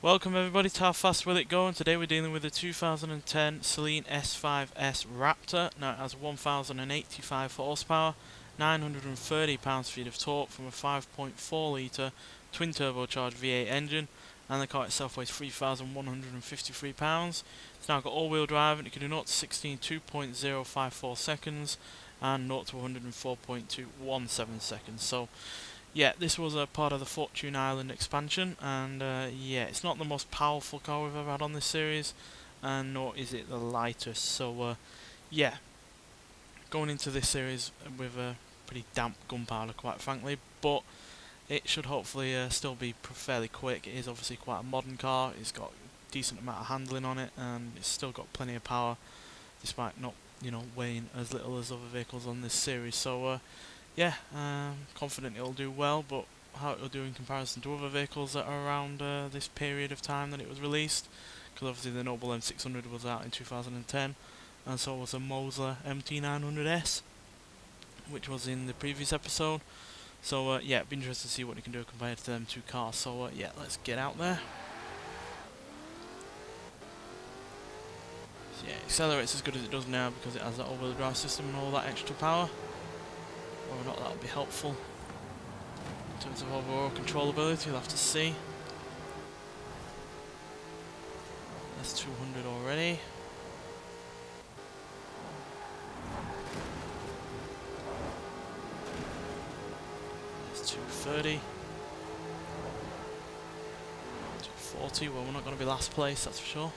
Welcome everybody to How Fast Will It Go, and today we're dealing with the 2010 Saleen S5S Raptor. Now it has 1085 horsepower, 930 pounds-feet of torque from a 5.4 litre twin turbocharged V8 engine, and the car itself weighs 3,153 pounds. It's now got all-wheel drive and it can do 0 to 60 in 2.054 seconds and 0 to 104.217 seconds. So yeah, this was a part of the Fortune Island expansion, and yeah, it's not the most powerful car we've ever had on this series, and nor is it the lightest. So yeah, going into this series with a pretty damp gunpowder, quite frankly, but it should hopefully still be fairly quick. It is obviously quite a modern car. It's got a decent amount of handling on it, and it's still got plenty of power, despite not, weighing as little as other vehicles on this series. So yeah, confident it'll do well, but how it'll do in comparison to other vehicles that are around this period of time that it was released, because obviously the Noble M600 was out in 2010, and so was the Mosler MT900S, which was in the previous episode. So yeah, it'd be interesting to see what it can do compared to them two cars. So yeah, let's get out there. So yeah, it accelerates as good as it does now because it has that all-wheel drive system and all that extra power. Whether or not that'll be helpful in terms of overall controllability, you'll have to see. That's 200 already. That's 230. 240. Well, we're not going to be last place, that's for sure.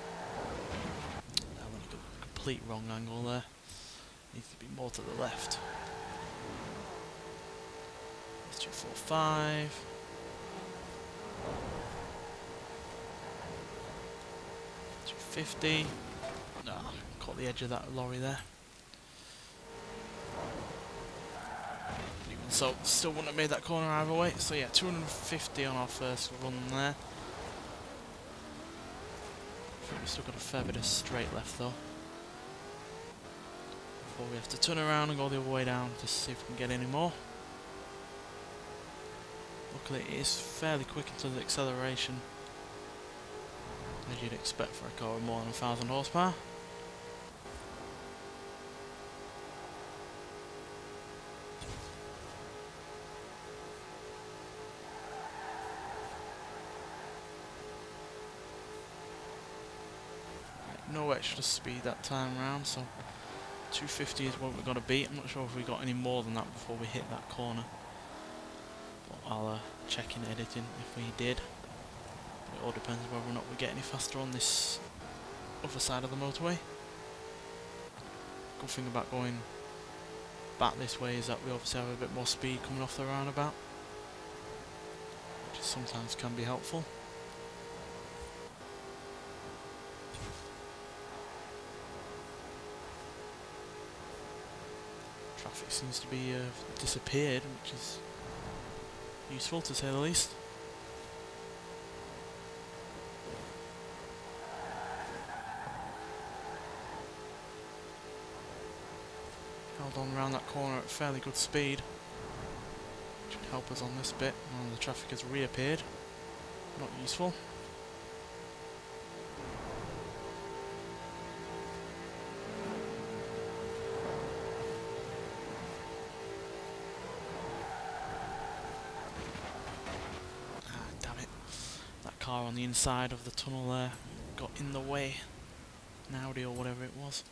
I went a complete wrong angle there. Needs to be more to the left. 245. 250. Caught the edge of that lorry there. So still wouldn't have made that corner either way. So yeah, 250 on our first run there. I think we've still got a fair bit of straight left though, before we have to turn around and go the other way down to see if we can get any more. Luckily it is fairly quick in terms of acceleration, as you'd expect for a car with more than 1,000 horsepower. No extra speed that time round, so 250 is what we're going to beat. I'm not sure if we got any more than that before we hit that corner. I'll check in editing if we did. It all depends whether or not we get any faster on this other side of the motorway. Good thing about going back this way is that we obviously have a bit more speed coming off the roundabout, which sometimes can be helpful. Traffic seems to be disappeared, which is useful to say the least. Held on around that corner at fairly good speed, which should help us on this bit. And the traffic has reappeared. Not useful. Car on the inside of the tunnel there got in the way. An Audi or whatever it was.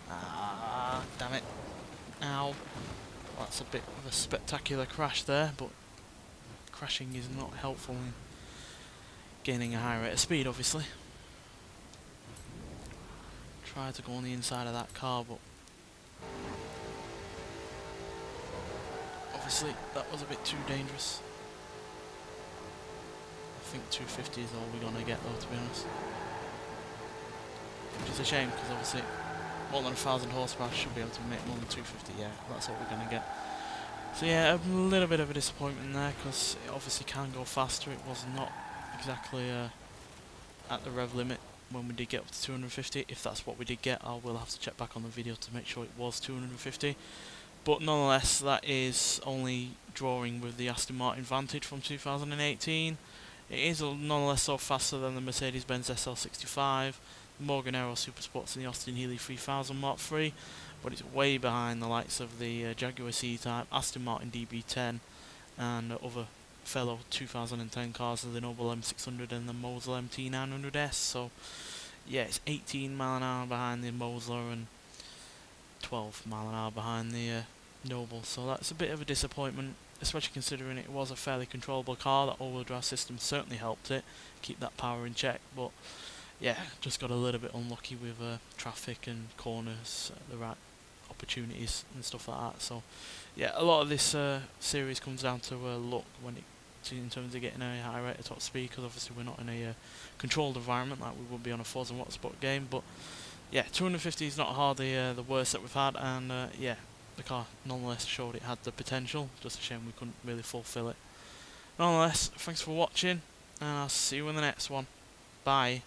Ah, damn it. Ow. Well, that's a bit of a spectacular crash there, but crashing is not helpful in gaining a high rate of speed, obviously. Tried to go on the inside of that car, but obviously that was a bit too dangerous. I think 250 is all we're going to get though, to be honest. Which is a shame, because obviously more than 1,000 horsepower should be able to make more than 250, yeah, that's what we're going to get. So yeah, a little bit of a disappointment there, because it obviously can go faster. It was not exactly at the rev limit when we did get up to 250. If that's what we did get, I will have to check back on the video to make sure it was 250. But nonetheless, that is only drawing with the Aston Martin Vantage from 2018. It is nonetheless so faster than the Mercedes-Benz SL65, the Morgan Aero Supersports and the Austin-Healey 3000 Mark III, but it's way behind the likes of the Jaguar C-Type, Aston Martin DB10, and other fellow 2010 cars of the Noble M600 and the Mosler MT900S. So yeah, it's 18 mile an hour behind the Mosler and 12 mile an hour behind the Noble. So that's a bit of a disappointment, especially considering it was a fairly controllable car. That all-wheel drive system certainly helped it keep that power in check, but yeah, just got a little bit unlucky with traffic and corners, the right opportunities and stuff like that. So yeah, a lot of this series comes down to luck in terms of getting a high rate of top speed, because obviously we're not in a controlled environment like we would be on a Forza Motorsport game. But yeah, 250 is not hardly the worst that we've had, and yeah, the car nonetheless showed it had the potential. Just a shame we couldn't really fulfill it. Nonetheless, thanks for watching, and I'll see you in the next one. Bye.